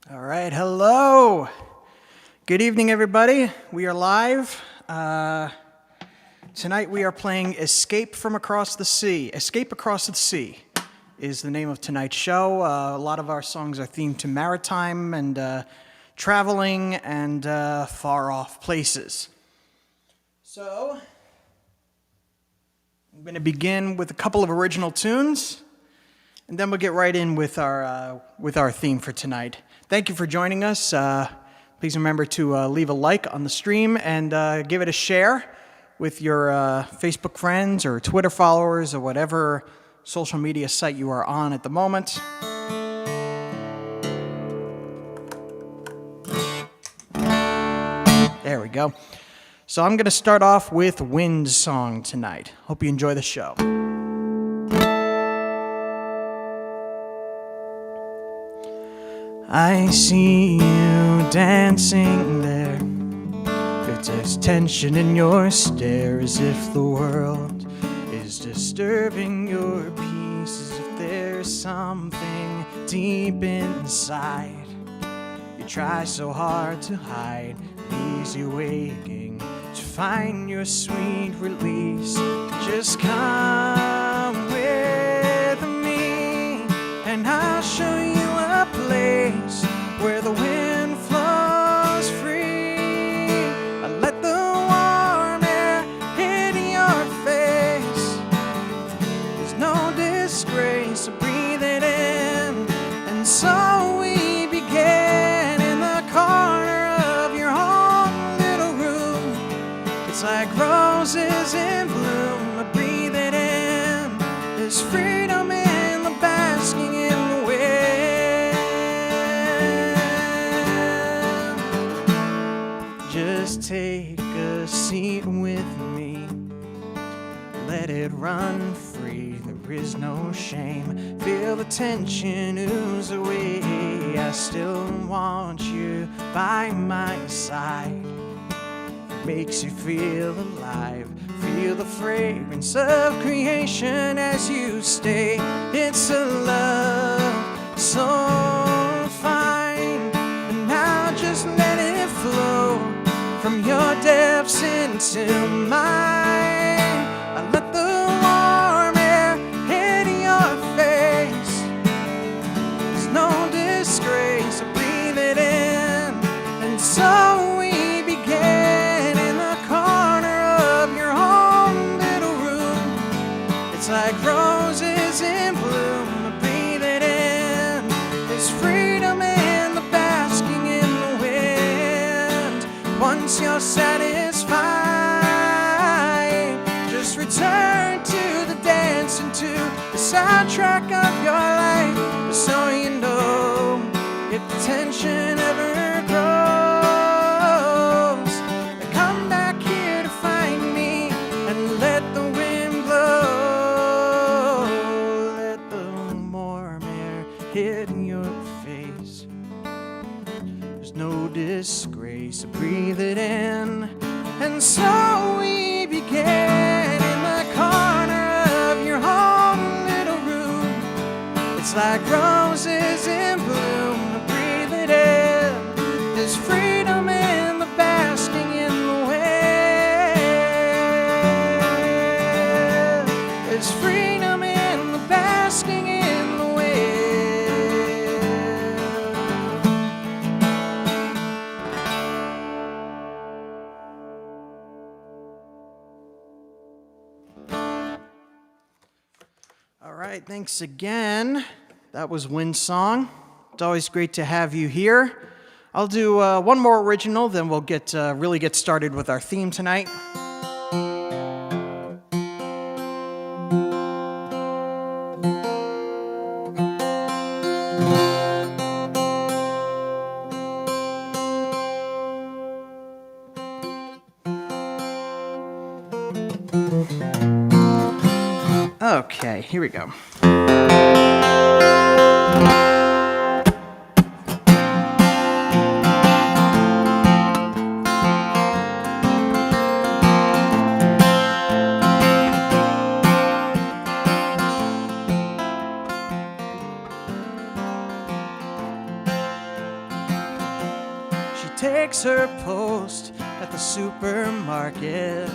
All right, hello. Good evening, everybody. We are live. Tonight we are playing Escape from Across the Sea. Escape Across the Sea is the name of tonight's show. A lot of our songs are themed to maritime and traveling and far-off places. So, I'm going to begin with a couple of original tunes, and then we'll get right in with our theme for tonight. Thank you for joining us. Please remember to leave a like on the stream and give it a share with your Facebook friends or Twitter followers or whatever social media site you are on at the moment. There we go. So I'm going to start off with Wind's song tonight. Hope you enjoy the show. I see you dancing there, but there's tension in your stare, as if the world is disturbing your peace, as if there's something deep inside you try so hard to hide, leaves you waking to find your sweet release. Just come with me and I'll show you a place where the wind flows free. I let the warm air hit your face. There's no disgrace, so breathe it in. And so we began in the corner of your own little room. It's like roses in bloom, I breathe it in. There's freedom in the basking in the wind. Just take a seat with me, let it run free, there is no shame. Feel the tension ooze away, I still want you by my side. It makes you feel alive, feel the fragrance of creation as you stay. It's a love so fine, and now just let it flow from your depths into mine. I let the warm air hit your face. There's no disgrace, so breathe it in. And so we began in the corner of your own little room. It's like roses in bloom, I breathe it in. There's freedom in the basking in the wind. Once you're satisfied, just return to the dance and to the soundtrack of your life. So you know, if the tension ever grows, then come back here to find me and let the wind blow. Let the warm air hit your face. There's no disgrace, so breathe it in. And so we began in the corner of your home little room. It's like roses in bloom, breathe it in. There's freedom in the basking in the wind. There's freedom in the basking in the wind. All right, thanks again. That was Wind's song. It's always great to have you here. I'll do one more original, then we'll really get started with our theme tonight. Okay, here we go. her post at the supermarket,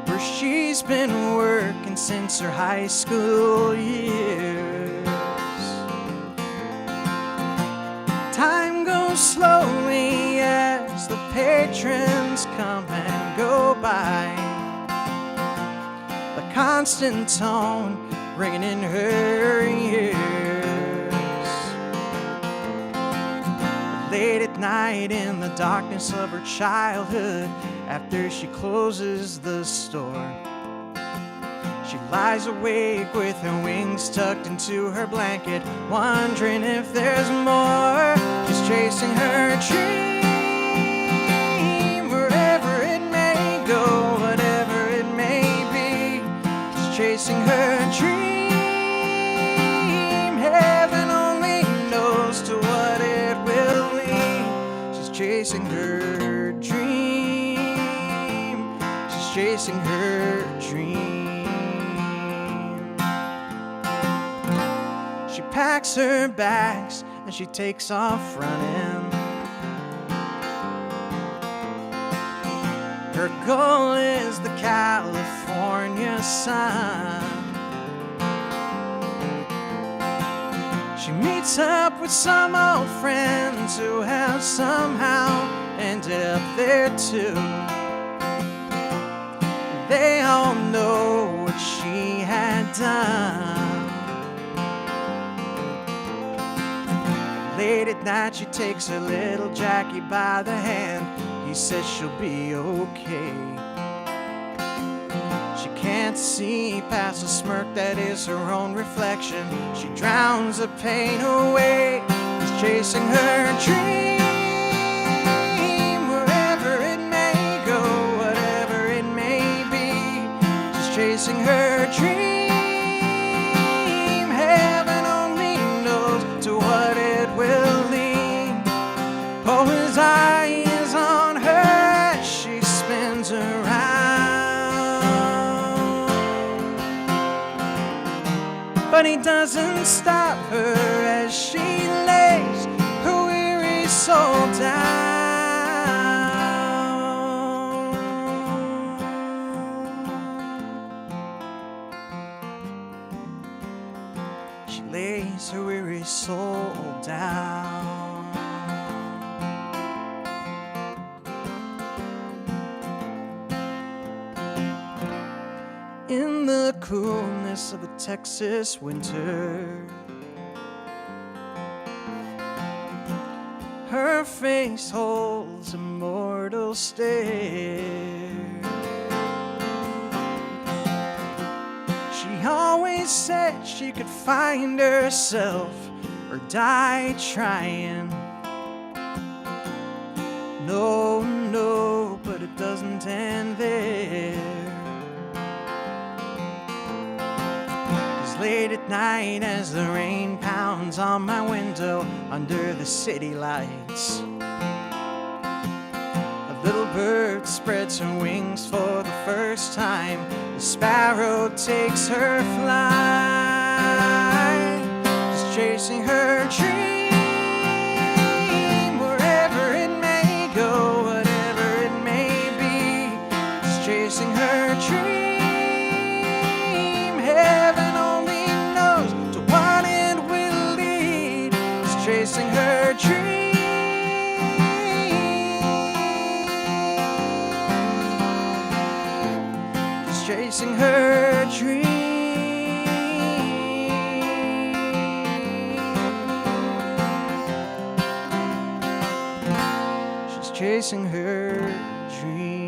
where she's been working since her high school years. Time goes slowly as the patrons come and go by, the constant tone ringing in her ears. Late at night in the darkness of her childhood, after she closes the store, she lies awake with her wings tucked into her blanket, wondering if there's more. She's chasing her dream, wherever it may go, whatever it may be. She's chasing her dream, heaven only knows to what it will lead. She's chasing her dream, she's chasing her dream. She packs her bags and she takes off running. Her goal is the California sun. She meets up with some old friends who have somehow ended up there too. They all know what she had done. Late at night she takes her little Jackie by the hand. He says she'll be okay. She can't see past the smirk that is her own reflection. She drowns the pain away. She's chasing her dream, wherever it may go, whatever it may be. She's chasing her dream, heaven only knows to what it will lead. Oh, his eye is on her as she spins around, but he doesn't stop her as she lays her weary soul down. She lays her weary soul down. In the coolness of a Texas winter, her face holds a mortal stare. She always said she could find herself or die trying. No, no, but it doesn't end there. Late at night as the rain pounds on my window under the city lights, a little bird spreads her wings for the first time. The sparrow takes her flight. She's chasing her dream, wherever it may go, whatever it may be. She's chasing her dream, heaven only knows to what it will lead. She's chasing her dream, she's chasing her dream, she's chasing her dream.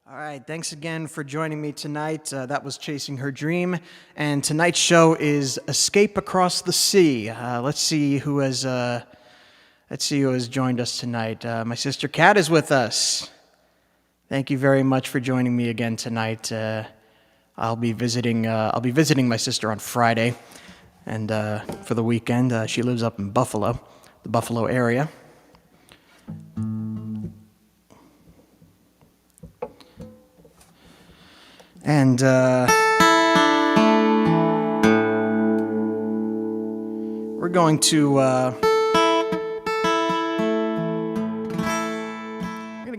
All right, thanks again for joining me tonight. That was Chasing Her Dream, and tonight's show is Escape Across the Sea. Let's see who has joined us tonight. My sister Kat is with us. Thank you very much for joining me again tonight. I'll be visiting my sister on Friday, and for the weekend. She lives up in Buffalo, the Buffalo area. And we're going to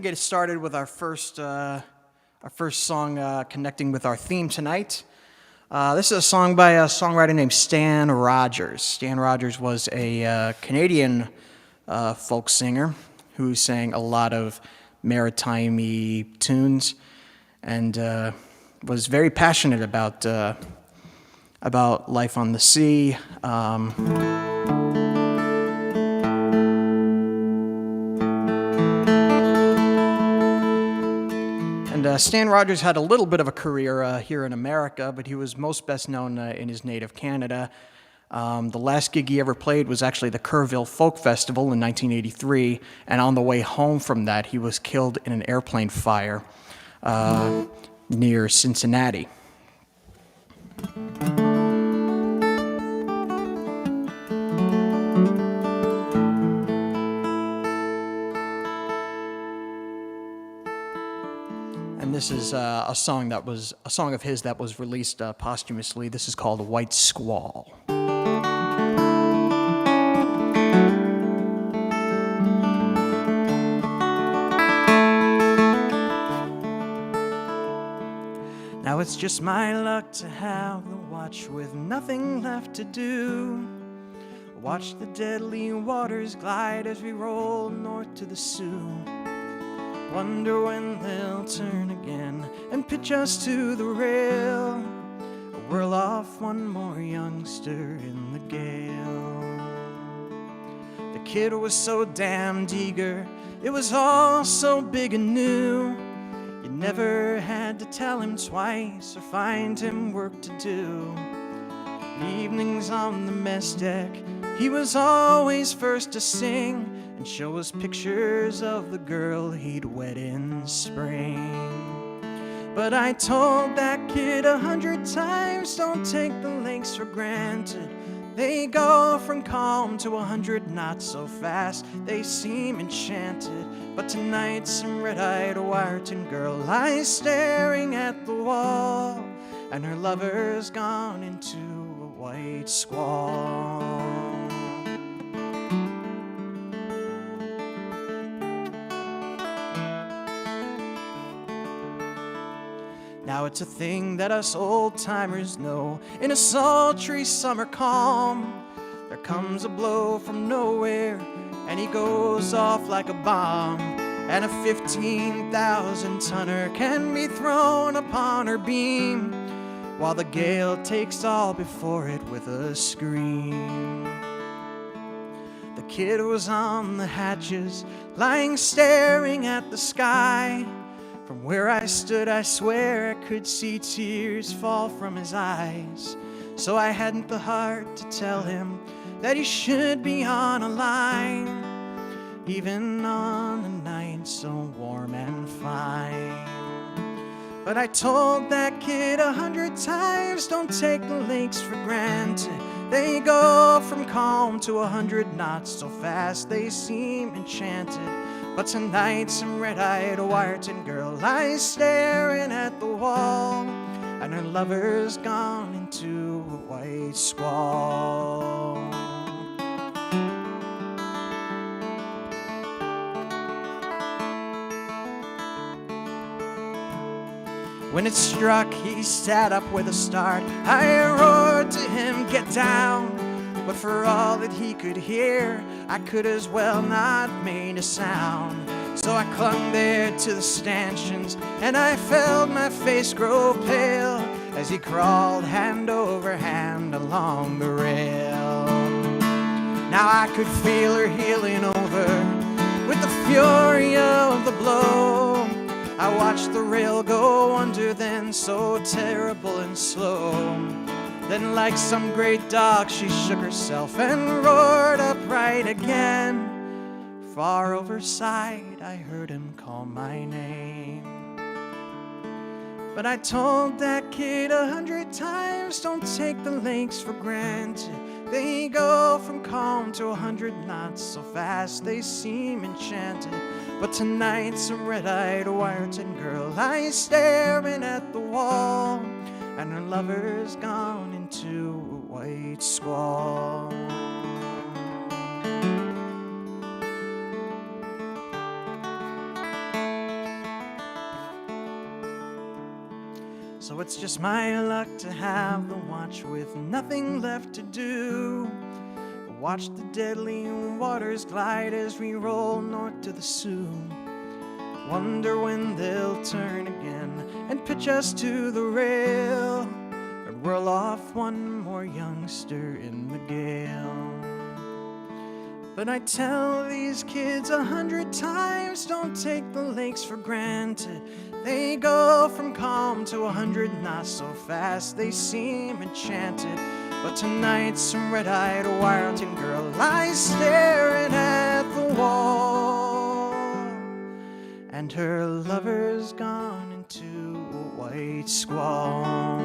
get started with our first song connecting with our theme tonight. This is a song by a songwriter named Stan Rogers. Stan Rogers was a Canadian folk singer who sang a lot of maritime-y tunes and was very passionate about life on the sea. Stan Rogers had a little bit of a career here in America, but he was most best known in his native Canada. The last gig he ever played was actually the Kerrville Folk Festival in 1983, and on the way home from that, he was killed in an airplane fire near Cincinnati. And this is a song of his that was released posthumously. This is called White Squall. Now it's just my luck to have the watch with nothing left to do. Watch the deadly waters glide as we roll north to the Sioux. Wonder when they'll turn again and pitch us to the rail, or whirl off one more youngster in the gale. The kid was so damned eager, it was all so big and new. You never had to tell him twice or find him work to do. Evenings on the mess deck, he was always first to sing and show us pictures of the girl he'd wed in spring. But I told that kid 100 times, don't take the lakes for granted. They go from calm to 100 knots so fast, they seem enchanted. But tonight some red-eyed Wyerton girl lies staring at the wall, and her lover's gone into a white squall. Now it's a thing that us old-timers know. In a sultry summer calm, there comes a blow from nowhere, and he goes off like a bomb. And a 15,000-tonner can be thrown upon her beam, while the gale takes all before it with a scream. The kid was on the hatches, lying staring at the sky. From where I stood, I swear I could see tears fall from his eyes. So I hadn't the heart to tell him that he should be on a line, even on a night so warm and fine. But I told that kid 100 times, don't take the lakes for granted. They go from calm to 100 knots so fast, they seem enchanted. But tonight some red-eyed Wyerton girl lies staring at the wall, and her lover's gone into a white squall. When it struck, he sat up with a start. I roared to him, get down. But for all that he could hear, I could as well not made a sound. So I clung there to the stanchions, and I felt my face grow pale as he crawled hand over hand along the rail. Now I could feel her heeling over with the fury of the blow. I watched the rail go under then, so terrible and slow. Then like some great dog she shook herself and roared upright again. Far overside I heard him call my name. But I told that kid 100 times, don't take the lakes for granted. They go from calm to 100 knots so fast they seem enchanted. But tonight some red-eyed Wyerton girl lies staring at the wall, and her lover's gone into a white squall. So it's just my luck to have the watch with nothing left to do. Watch the deadly waters glide as we roll north to the Sioux. Wonder when they'll turn again and pitch us to the rail, and whirl off one more youngster in the gale. But I tell these kids 100 times, don't take the lakes for granted. They go from calm to 100 knots so fast they seem enchanted. But tonight some red-eyed Wyerton girl lies staring at the wall, and her lover's gone into a white squall.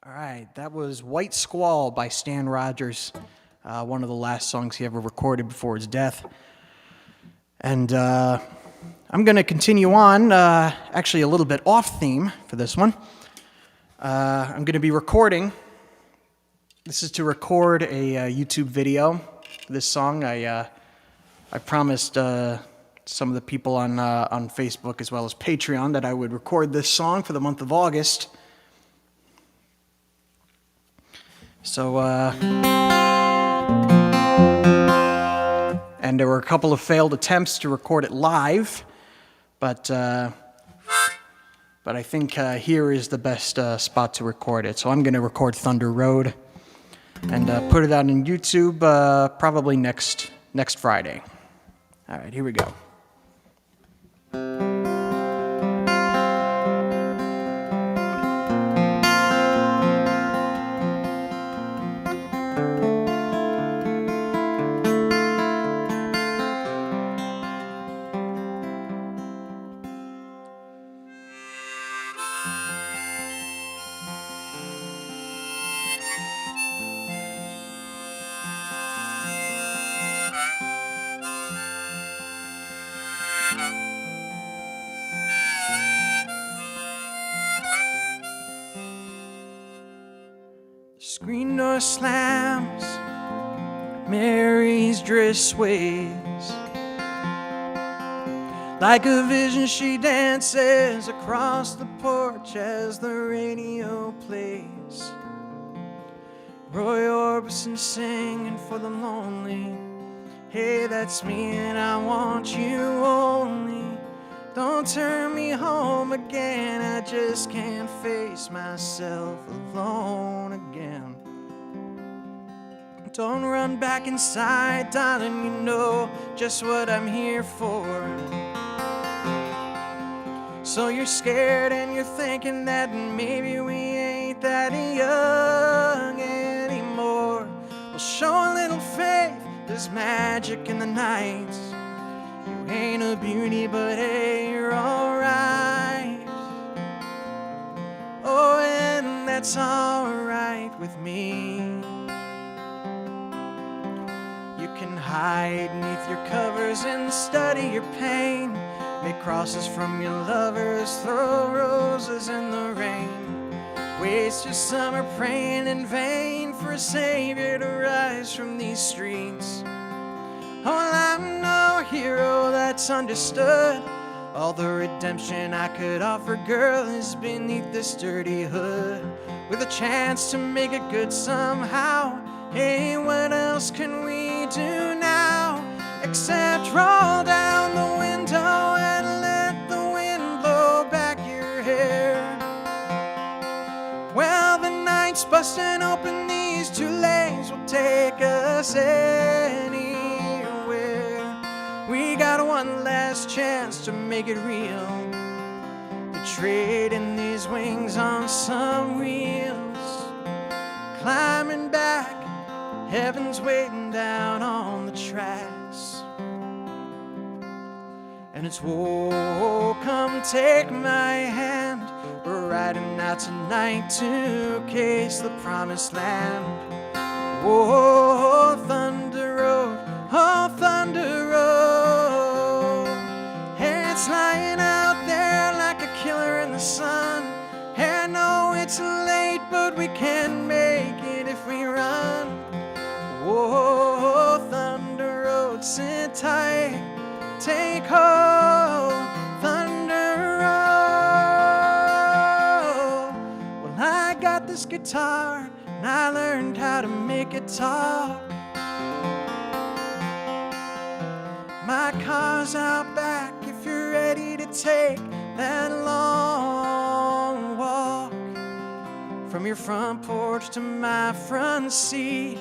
All right, that was White Squall by Stan Rogers, one of the last songs he ever recorded before his death. And I'm going to continue on, actually a little bit off theme for this one. I'm going to be recording. This is to record a YouTube video for this song. I promised some of the people on Facebook as well as Patreon that I would record this song for the month of August. So, and there were a couple of failed attempts to record it live, but I think here is the best spot to record it. So I'm going to record Thunder Road and put it out on YouTube probably next Friday. All right, here we go. Screen door slams, Mary's dress sways. Like a vision she dances across the porch as the radio plays. Roy Orbison singing for the lonely. Hey, that's me and I want you only. Don't turn me home again, I just can't face myself alone again. Don't run back inside, darling, you know just what I'm here for. So you're scared and you're thinking that maybe we ain't that young anymore. Well, show a little faith, there's magic in the night. You ain't a beauty, but hey, you're alright. Oh, and that's alright with me. You can hide neath your covers and study your pain. Make crosses from your lovers, throw roses in the rain. Waste your summer praying in vain for a savior to rise from these streets. Oh, I'm no hero that's understood. All the redemption I could offer, girl, is beneath this dirty hood. With a chance to make it good somehow. Hey, what else can we do now? Except roll down the window and let the wind blow back your hair. Well, the night's busting open, these two lanes will take us anywhere. We got one last chance to make it real. To trade in these wings on some wheels. climbing back. Heaven's waiting down on the tracks. And it's, whoa, come take my hand. We're riding out tonight to case the promised land. Whoa, Thunder Road, oh, Thunder Road. And it's lying out there like a killer in the sun. And no, it's late, but we can make it if we run. Whoa, Thunder Road, sit tight, take hold, Thunder Road. Well, I got this guitar, and I learned how to make it talk. My car's out back if you're ready to take that long walk. From your front porch to my front seat,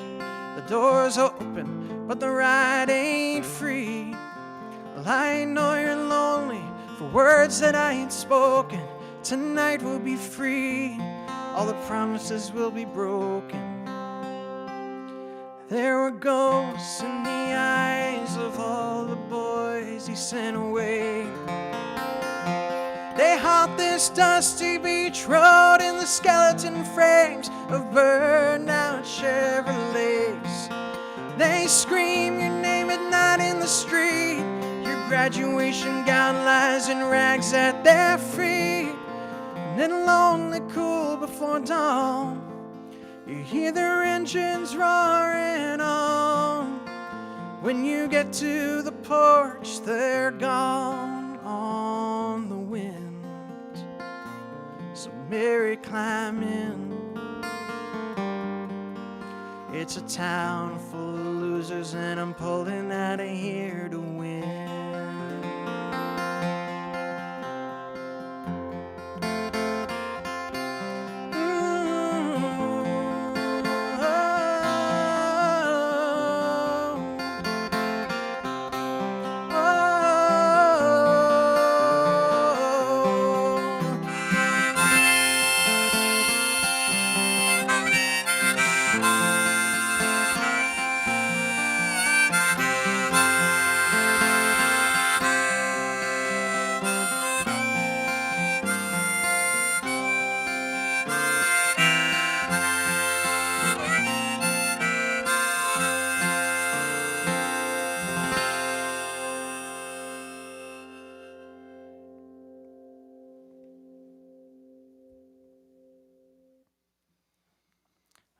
the door's open, but the ride ain't free. Well, I know you're lonely for words that I ain't spoken. Tonight we'll be free, all the promises will be broken. There were ghosts in the eyes of all the boys he sent away. They haunt this dusty beach road in the skeleton frames of burned-out Chevrolets. They scream your name at night in the street. Your graduation gown lies in rags at their feet. And then lonely cool before dawn, you hear their engines roaring on. When you get to the porch, they're gone on the wind. So Mary, climb in. It's a town full of losers, and I'm pulling out of here to win.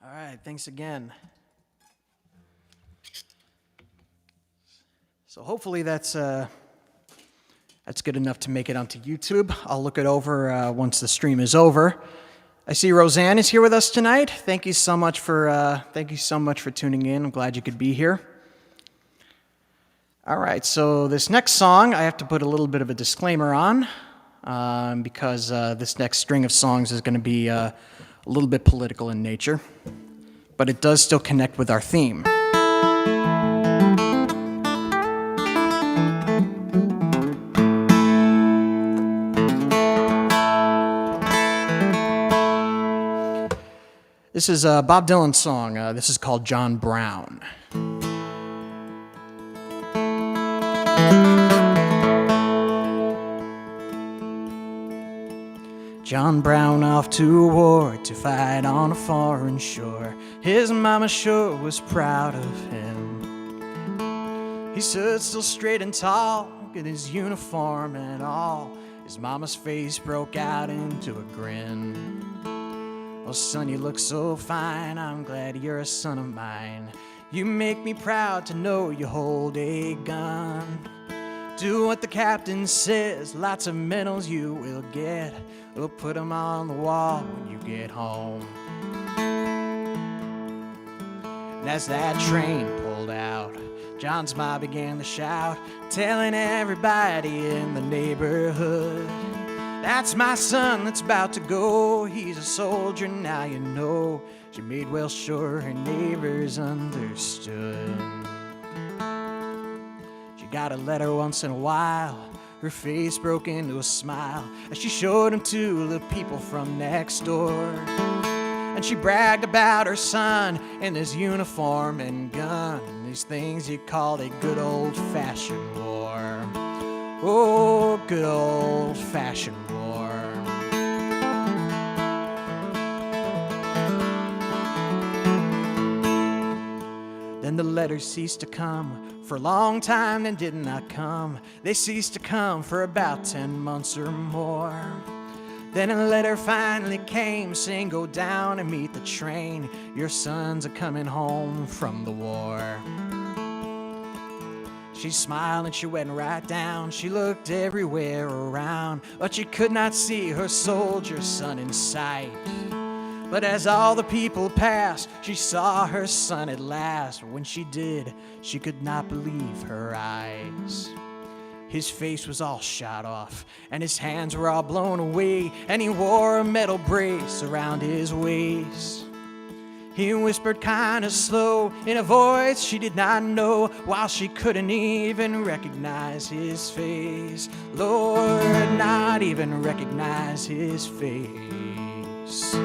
All right, thanks again. So hopefully that's good enough to make it onto YouTube. I'll look it over once the stream is over. I see Roseanne is here with us tonight. Thank you so much for tuning in. I'm glad you could be here. All right, so this next song I have to put a little bit of a disclaimer on because this next string of songs is going to be a little bit political in nature, but it does still connect with our theme. This is a Bob Dylan song. This is called John Brown. John Brown off to war to fight on a foreign shore. His mama sure was proud of him. He stood still straight and tall, in his uniform and all. His mama's face broke out into a grin. Oh, son, you look so fine, I'm glad you're a son of mine. You make me proud to know you hold a gun. Do what the captain says, lots of medals you will get. We'll put them on the wall when you get home. And as that train pulled out, John's ma began to shout, telling everybody in the neighborhood, that's my son that's about to go. He's a soldier, now you know. She made well sure her neighbors understood. She got a letter once in a while. Her face broke into a smile as she showed him to the people from next door. and she bragged about her son in his uniform and gun, and these things you called a good old-fashioned war. Oh, good old-fashioned war. Then the letters ceased to come for a long time, then did not come. They ceased to come for about 10 months or more. Then a letter finally came saying, go down and meet the train. Your sons are coming home from the war. She smiled and she went right down. She looked everywhere around, but she could not see her soldier son in sight. But as all the people passed, she saw her son at last. When she did, she could not believe her eyes. His face was all shot off, and his hands were all blown away, and he wore a metal brace around his waist. He whispered kind of slow in a voice she did not know, while she couldn't even recognize his face. Lord, not even recognize his face.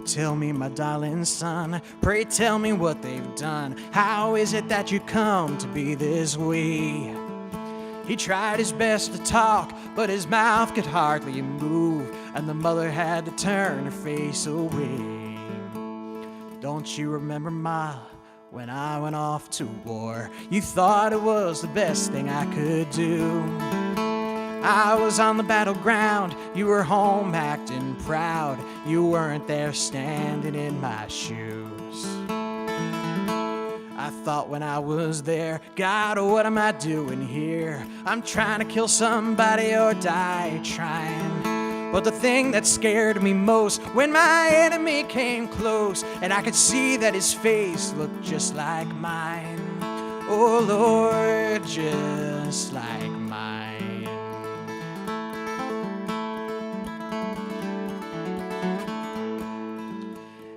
Tell me, my darling son, pray tell me what they've done. How is it that you come to be this way? He tried his best to talk, but his mouth could hardly move, and the mother had to turn her face away. Don't you remember, Ma, when I went off to war? You thought it was the best thing I could do. I was on the battleground, you were home acting proud. You weren't there standing in my shoes. I thought when I was there, God, what am I doing here? I'm trying to kill somebody or die trying. But the thing that scared me most, when my enemy came close, and I could see that his face looked just like mine. Oh Lord, just like mine.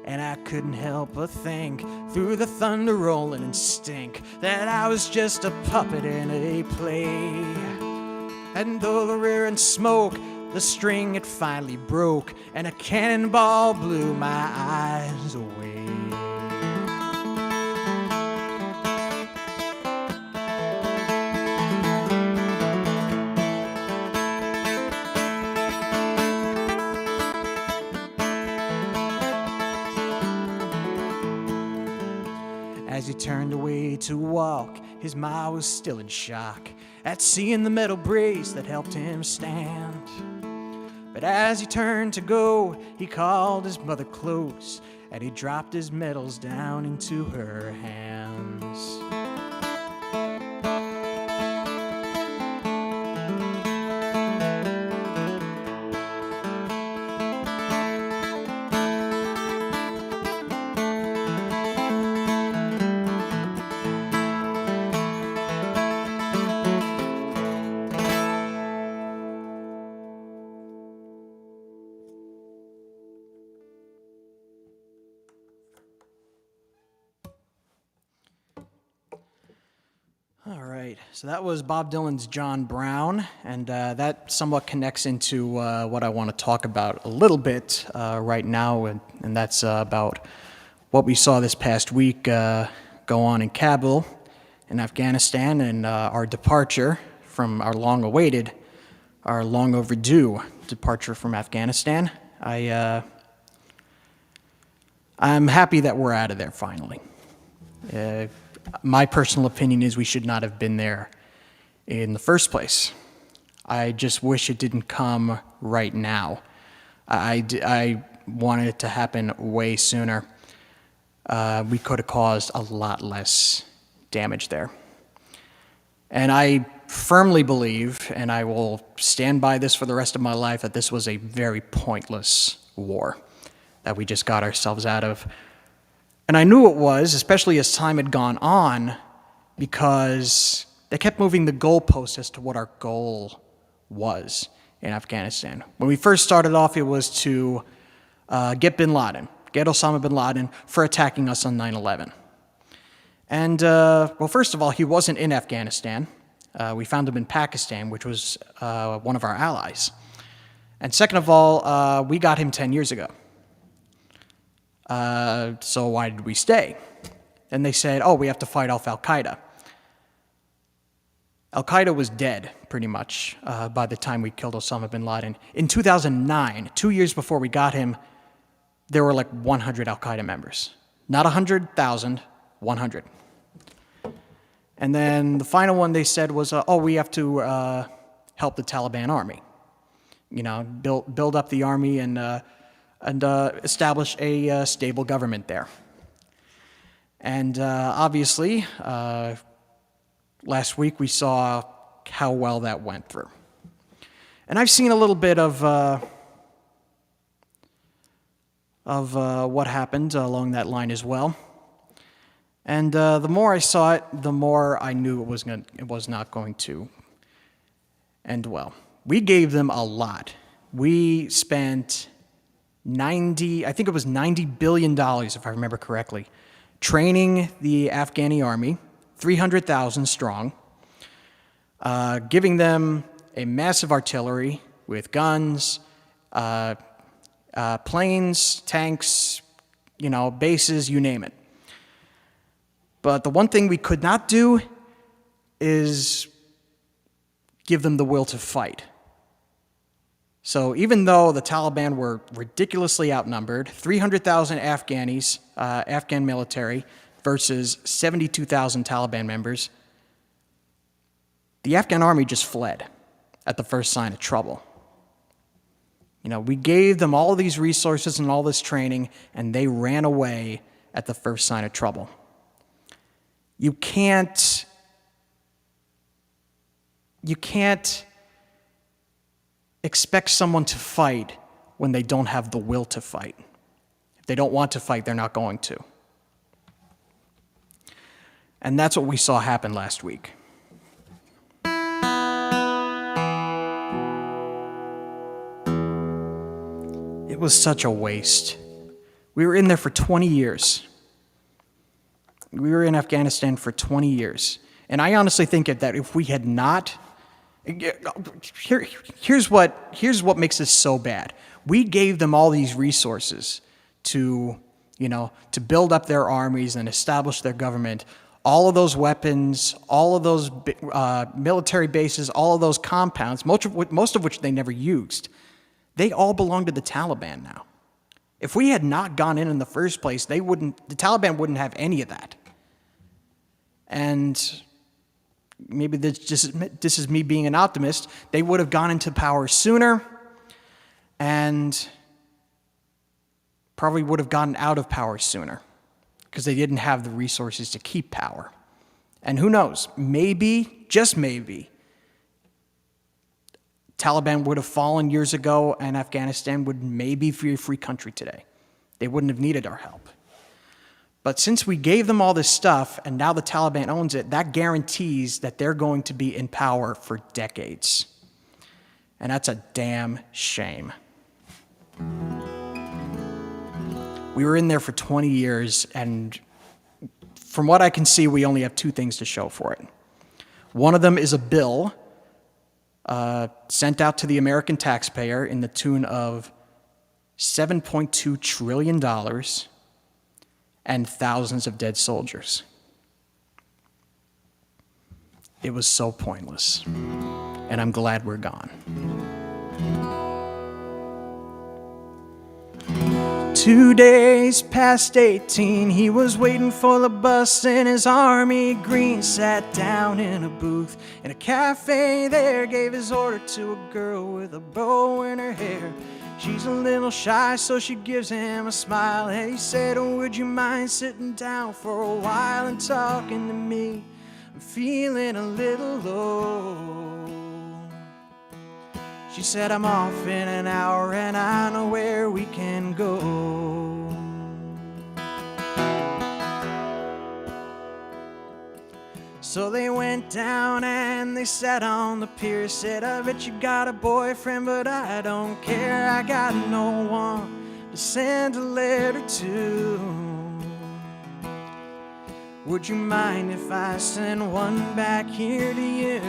And I couldn't help but think, through the thunder rolling and stink, that I was just a puppet in a play. And though the rearing smoke, the string it finally broke, and a cannonball blew my eyes away. As he turned away to walk, his ma was still in shock at seeing the metal brace that helped him stand. But as he turned to go, he called his mother close, and he dropped his medals down into her hands. All right, so that was Bob Dylan's John Brown, and that somewhat connects into what I want to talk about a little bit right now, and that's about what we saw this past week go on in Kabul in Afghanistan, and our departure from our long overdue departure from Afghanistan. I'm happy that we're out of there finally. My personal opinion is we should not have been there in the first place. I just wish it didn't come right now. I wanted it to happen way sooner. We could have caused a lot less damage there. And I firmly believe, and I will stand by this for the rest of my life, that this was a very pointless war that we just got ourselves out of. And I knew it was, especially as time had gone on, because they kept moving the goalposts as to what our goal was in Afghanistan. When we first started off, it was to get bin Laden, get Osama bin Laden for attacking us on 9/11. And, well, first of all, he wasn't in Afghanistan. We found him in Pakistan, which was one of our allies. And second of all, we got him 10 years ago. So why did we stay? And they said, oh, we have to fight off Al-Qaeda. Al-Qaeda was dead, pretty much, by the time we killed Osama bin Laden. In 2009, 2 years before we got him, there were like 100 Al-Qaeda members. Not 100,000, 100. And then the final one they said was, oh, we have to help the Taliban army. You know, build up the army and establish a stable government there. And obviously, last week we saw how well that went through. And I've seen a little bit of what happened along that line as well. And the more I saw it, the more I knew it was not going to end well. We gave them a lot. We spent I think it was $90 billion, if I remember correctly, training the Afghani army, 300,000 strong, giving them a massive artillery with guns, planes, tanks, you know, bases, you name it. But the one thing we could not do is give them the will to fight. So even though the Taliban were ridiculously outnumbered, 300,000 Afghanis, Afghan military, versus 72,000 Taliban members, the Afghan army just fled at the first sign of trouble. You know, we gave them all of these resources and all this training, and they ran away at the first sign of trouble. You can't expect someone to fight when they don't have the will to fight. If they don't want to fight, they're not going to. And that's what we saw happen last week. It was such a waste. We were in there for 20 years. We were in Afghanistan for 20 years. And I honestly think that if we had not, here's what makes this so bad. We gave them all these resources to build up their armies and establish their government. All of those weapons, all of those military bases, all of those compounds, most of which they never used, they all belong to the Taliban now. If we had not gone in the first place, the Taliban wouldn't have any of that. And maybe this is me being an optimist, they would have gone into power sooner and probably would have gotten out of power sooner because they didn't have the resources to keep power. And who knows, maybe, just maybe, Taliban would have fallen years ago and Afghanistan would maybe be a free country today. They wouldn't have needed our help. But since we gave them all this stuff and now the Taliban owns it, that guarantees that they're going to be in power for decades. And that's a damn shame. We were in there for 20 years, and from what I can see, we only have two things to show for it. One of them is a bill sent out to the American taxpayer in the tune of $7.2 trillion and thousands of dead soldiers. It was so pointless, and I'm glad we're gone. 2 days past 18, he was waiting for the bus in his army green. Sat down in a booth in a cafe there, gave his order to a girl with a bow in her hair. She's a little shy, so she gives him a smile. And he said, oh, would you mind sitting down for a while and talking to me? I'm feeling a little low. She said, I'm off in an hour and I know where we can go. So they went down and they sat on the pier. Said, I bet you got a boyfriend, but I don't care. I got no one to send a letter to. Would you mind if I send one back here to you?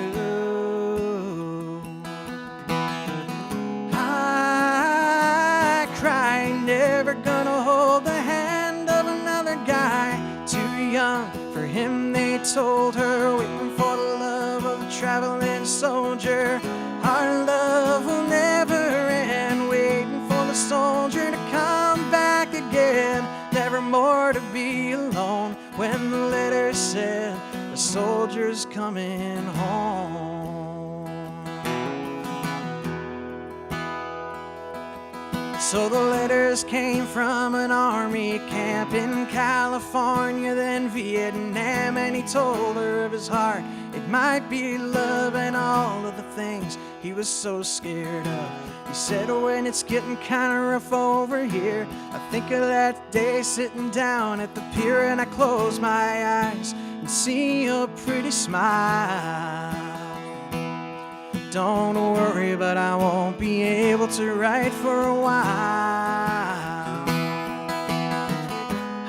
I cry, never gonna hold the hand of another guy. Too young for him, they told her, waiting for the love of a traveling soldier. Our love will never end, waiting for the soldier to come back again. Never more to be alone, when the letter said the soldier's coming home. So the letters came from an army camp in California, then Vietnam, and he told her of his heart. It might be love and all of the things he was so scared of. He said, when it's getting kind of rough over here, I think of that day sitting down at the pier, and I close my eyes and see your pretty smile. Don't worry, but I won't be able to write for a while.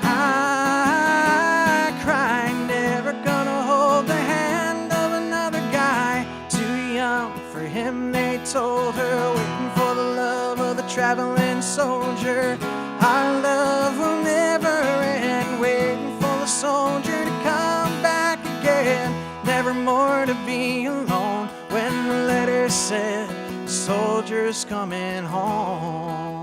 I cry, never gonna hold the hand of another guy. Too young for him, they told her, waiting for the love of the traveling soldier. Our love will never end, waiting for the soldier to come back again. Never more to be alone, when the letter said the soldier's coming home.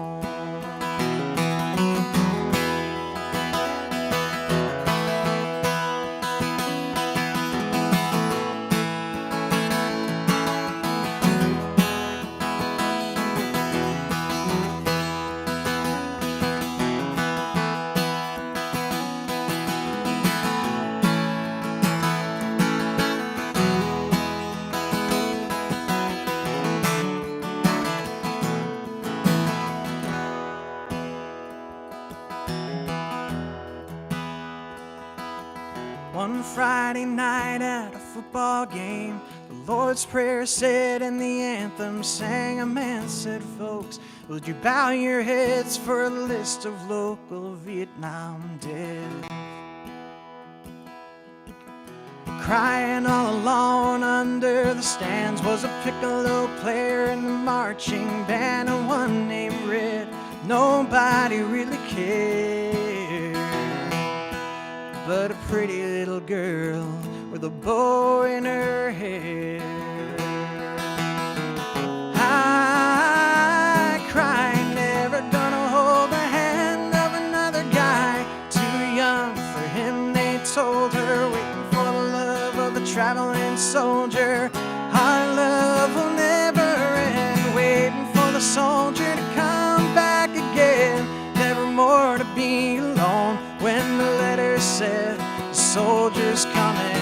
One Friday night at a football game, the Lord's Prayer said and the anthem sang. A man said, folks, would you bow your heads for a list of local Vietnam dead? Crying all alone under the stands was a piccolo player in the marching band, and one named Red. Nobody really cared, but a pretty little girl with a bow in her hair. I cry, never gonna hold the hand of another guy. Too young for him, they told her, waiting for the love of the traveling soldier. Our love will never end, waiting for the soldier to come back again. Never more to be alone, when the letter said the soldier's coming.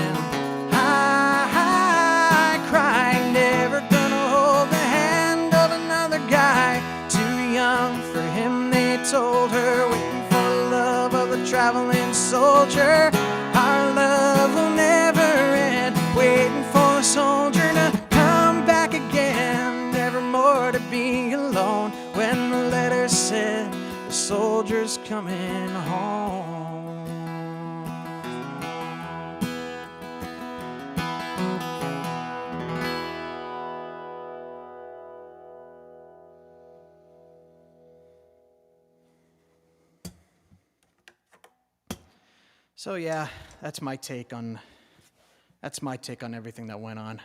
I cry, never gonna hold the hand of another guy. Too young for him, they told her, waiting for the love of the traveling soldier. Our love will never end, waiting for a soldier to come back again. Never more to be alone, when the letter said the soldier's coming home. So yeah, that's my take on everything that went on.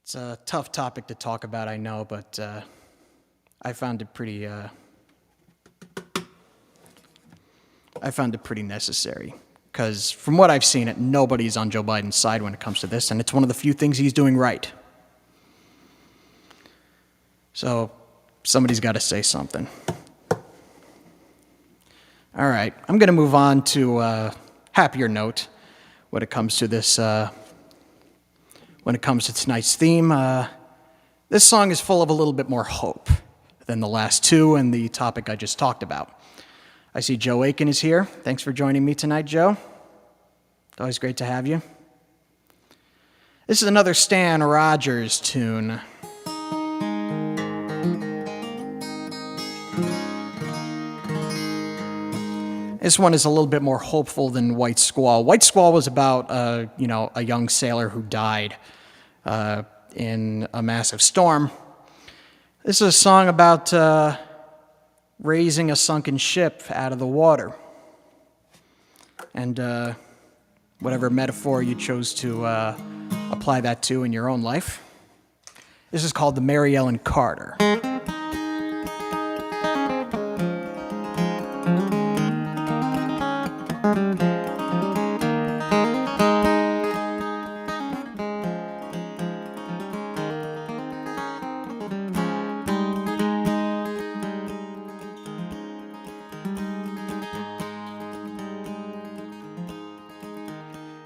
It's a tough topic to talk about, I know, but I found it pretty necessary, because from what I've seen, nobody's on Joe Biden's side when it comes to this, and it's one of the few things he's doing right. So somebody's got to say something. All right, I'm going to move on to a happier note when it comes to this. When it comes to tonight's theme, this song is full of a little bit more hope than the last two and the topic I just talked about. I see Joe Aiken is here. Thanks for joining me tonight, Joe. It's always great to have you. This is another Stan Rogers tune. This one is a little bit more hopeful than White Squall. White Squall was about, a young sailor who died in a massive storm. This is a song about raising a sunken ship out of the water. And whatever metaphor you chose to apply that to in your own life. This is called the Mary Ellen Carter.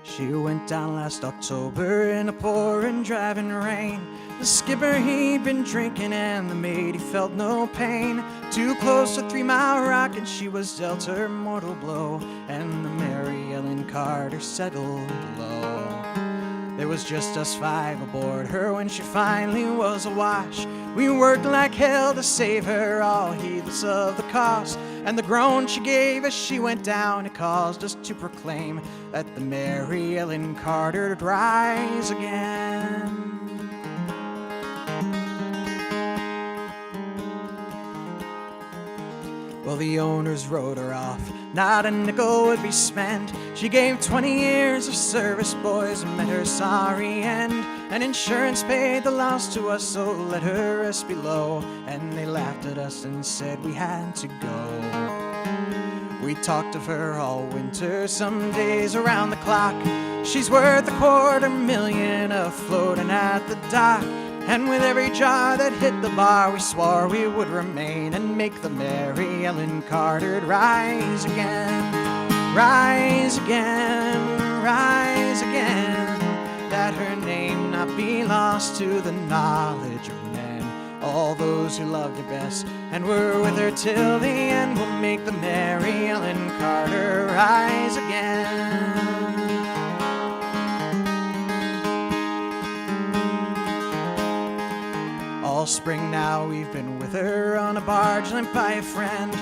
She went down last October in a pouring, driving rain. The skipper, he'd been drinking, and the mate, he felt no pain. Too close to 3 Mile Rock, and she was dealt her mortal blow, and the Mary Ellen Carter settled low. There was just us 5 aboard her when she finally was awash. We worked like hell to save her, all heedless of the cost. And the groan she gave as she went down, it caused us to proclaim that the Mary Ellen Carter would rise again. Well, the owners wrote her off, not a nickel would be spent. She gave 20 years of service, boys, and met her sorry end. And insurance paid the loss to us, so let her rest below. And they laughed at us and said we had to go. We talked of her all winter, some days around the clock. She's worth $250,000 floating at the dock. And with every jar that hit the bar, we swore we would remain and make the Mary Ellen Carter rise again. Rise again, rise again. That her name not be lost to the knowledge of men. All those who loved her best and were with her till the end will make the Mary Ellen Carter rise again. All spring now we've been with her on a barge lent by a friend.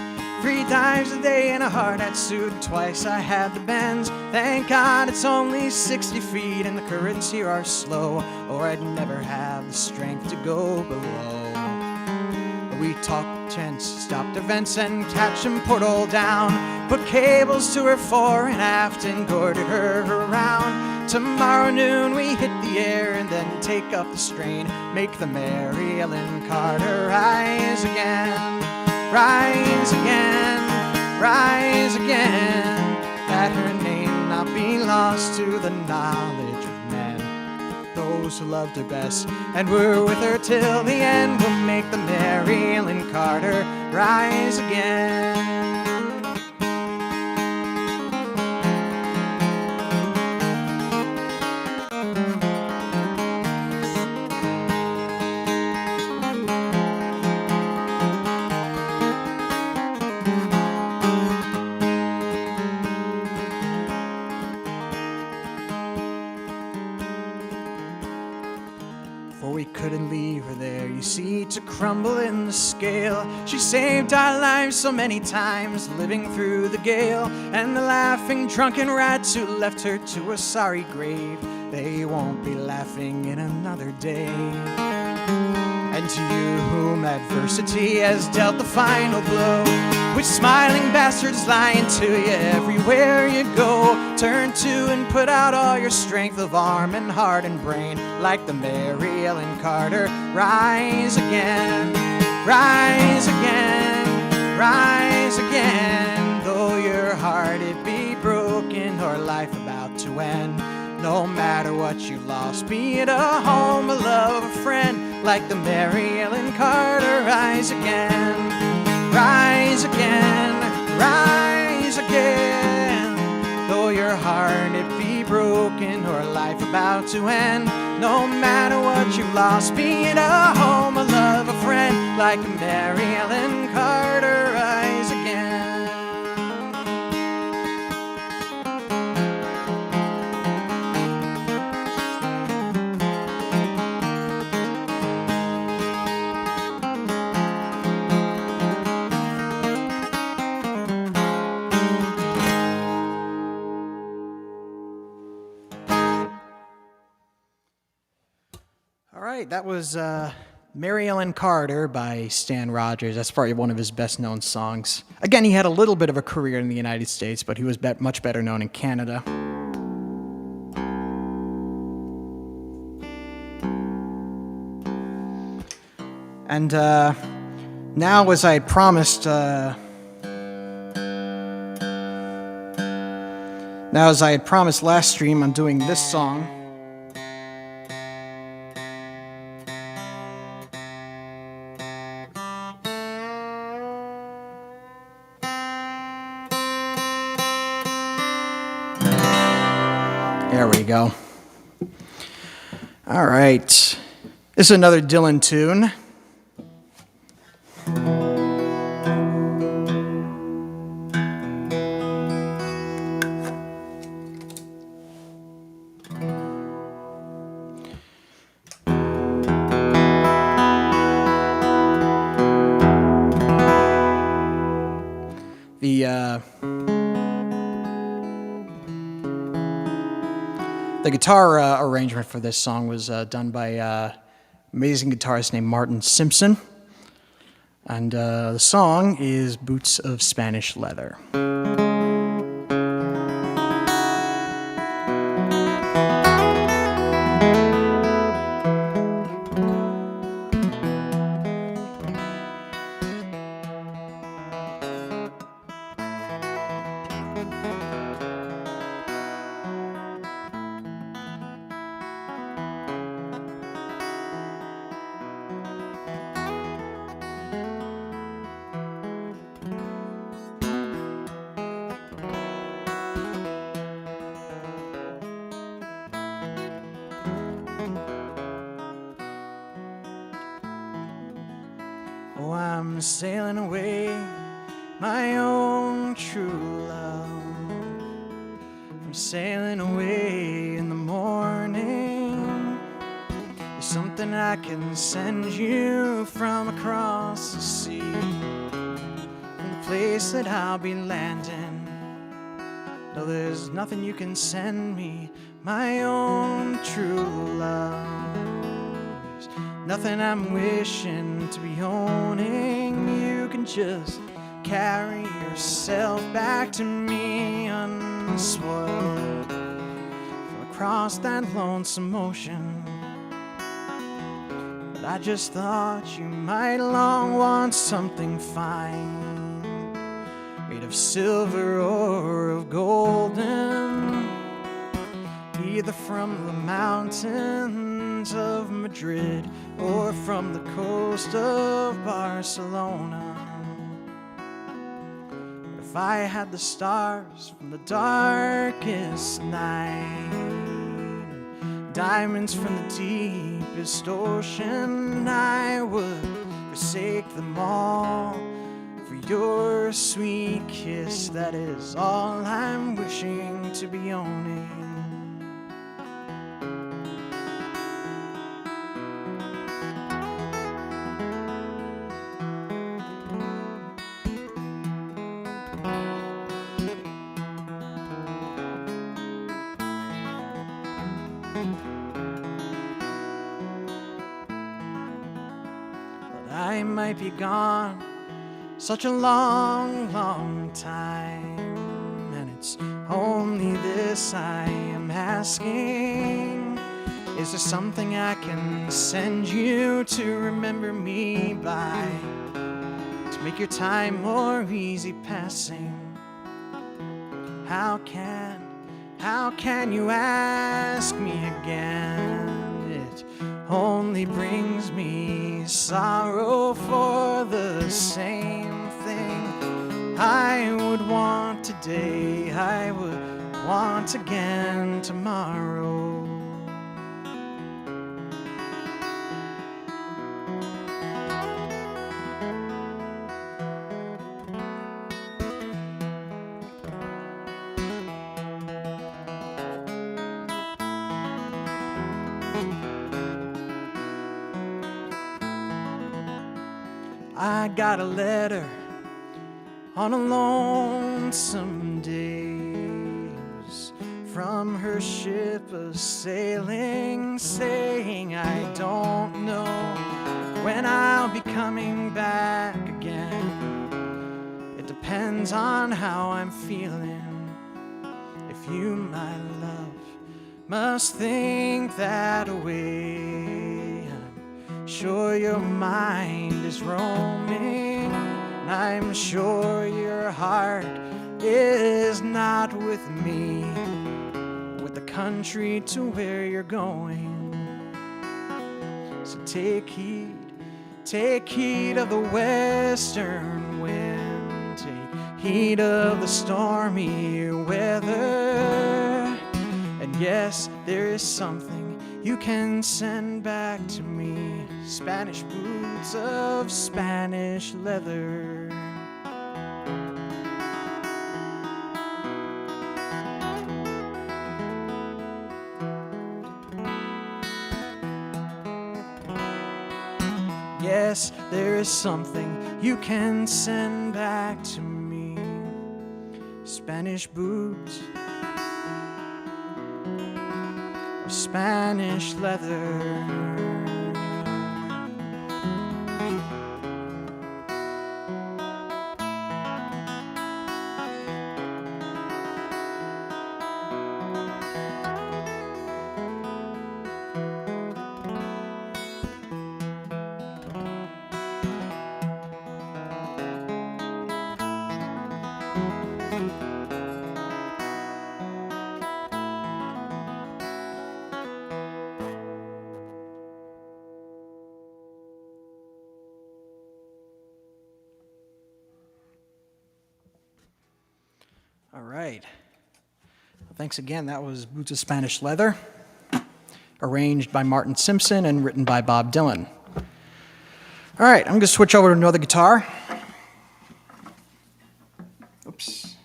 3 dives a day in a hard-hat suit, and twice I had the bends. Thank God it's only 60 feet and the currents here are slow, or I'd never have the strength to go below. We talked tents, stopped events, and catch 'em port all down. Put cables to her fore and aft and boarded her around. Tomorrow noon we hit the air and then take up the strain. Make the Mary Ellen Carter rise again. Rise again, rise again. That her name not be lost to the knowledge of men. Those who loved her best and were with her till the end will make the Mary Ellen Carter rise again. For we couldn't leave her there, you see, to crumble in the scale. She saved our lives so many times, living through the gale. And the laughing drunken rats who left her to a sorry grave, they won't be laughing in another day. And to you whom adversity has dealt the final blow, with smiling bastards lying to you everywhere you go, turn to and put out all your strength of arm and heart and brain, like the Mary Ellen Carter, rise again, rise again, rise again. Though your heart it be broken or life about to end, no matter what you lost, be it a home, a love, a friend, like the Mary Ellen Carter, rise again, rise again, rise again. Though your heart it be broken or life about to end, no matter what you lost, be it a home, a love, a friend, like the Mary Ellen Carter, rise again. right, that was Mary Ellen Carter by Stan Rogers. That's probably one of his best-known songs. Again, he had a little bit of a career in the United States, but he was much better known in Canada. And now, as I promised, last stream, I'm doing this song. There we go. All right. This is another Dylan tune. The guitar arrangement for this song was done by amazing guitarist named Martin Simpson. And the song is Boots of Spanish Leather. Oh, I'm sailing away, my own true love. I'm sailing away in the morning. There's something I can send you from across the sea, from the place that I'll be landing. No, there's nothing you can send me, my own true love. Nothing I'm wishing to be owning. You can just carry yourself back to me unspoiled from across that lonesome ocean. But I just thought you might long want something fine, made of silver or of golden, either from the mountains of Madrid or from the coast of Barcelona. If I had the stars from the darkest night, diamonds from the deepest ocean, I would forsake them all for your sweet kiss. That is all I'm wishing to be owning. I might be gone such a long, long time, and it's only this I am asking. Is there something I can send you to remember me by, to make your time more easy passing? How can you ask me again? It only brings me sorrow for the same thing. I would want today, I would want again tomorrow. I got a letter on a lonesome day. It was from her ship a sailing, saying, I don't know when I'll be coming back again. It depends on how I'm feeling. If you, my love, must think that way, I'm sure your mind is roaming, and I'm sure your heart is not with me, with the country to where you're going. So take heed of the western wind, take heed of the stormy weather. And yes, there is something you can send back to me, Spanish boots of Spanish leather. Yes, there is something you can send back to me, Spanish boots, Spanish leather. All right. Thanks again. That was Boots of Spanish Leather, arranged by Martin Simpson and written by Bob Dylan. All right, I'm going to switch over to another guitar. Oops.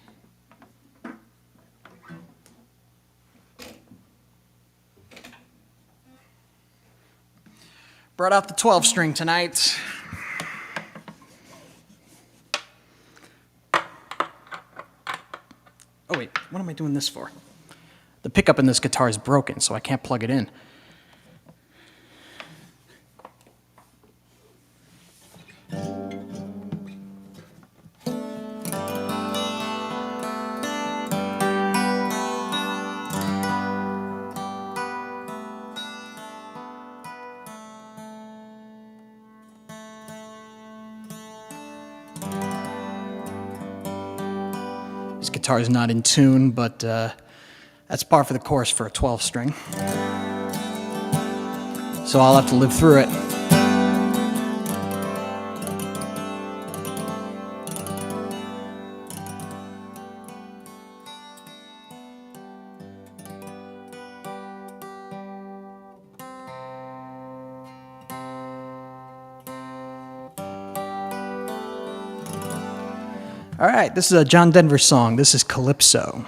Brought out the 12-string tonight. Oh wait, what am I doing this for? The pickup in this guitar is broken, so I can't plug it in. This guitar is not in tune, but that's par for the course for a 12-string. So I'll have to live through it. All right, this is a John Denver song. This is Calypso.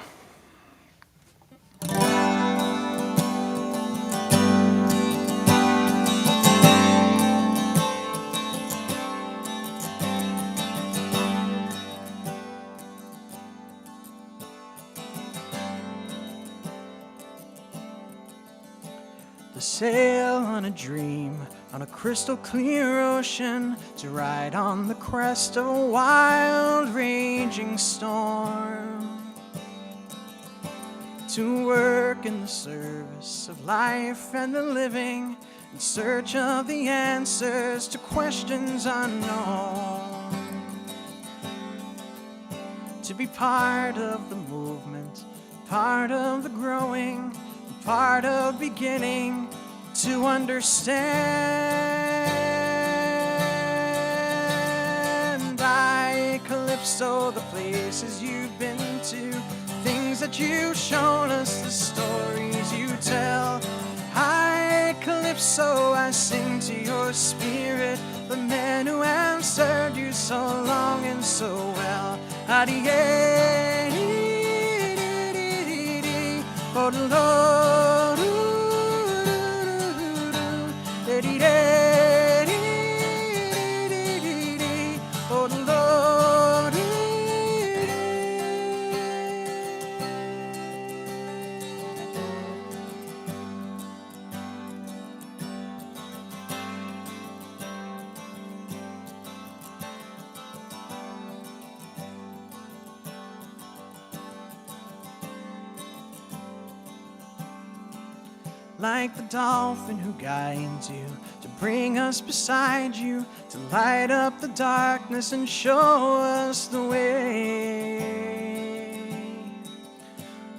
To sail on a dream, on a crystal clear ocean, to ride on the crest of a wild raging storm, to work in the service of life and the living, in search of the answers to questions unknown, to be part of the movement, part of the growing, part of beginning to understand. I, Calypso, the places you've been to, things that you've shown us, the stories you tell. I, Calypso, I sing to your spirit, the men who have served you so long and so well. Oh, Lord, oh, Lord. like the dolphin who guides you, to bring us beside you, to light up the darkness and show us the way.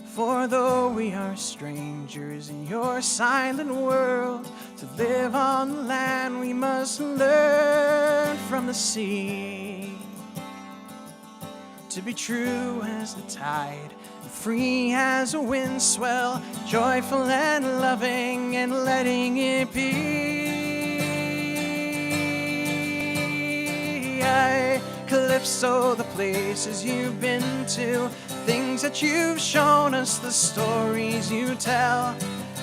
For though we are strangers in your silent world, to live on the land we must learn from the sea. To be true as the tide, and free as a wind swell, joyful and loving and letting it be. Calypso, the places you've been to, things that you've shown us, the stories you tell.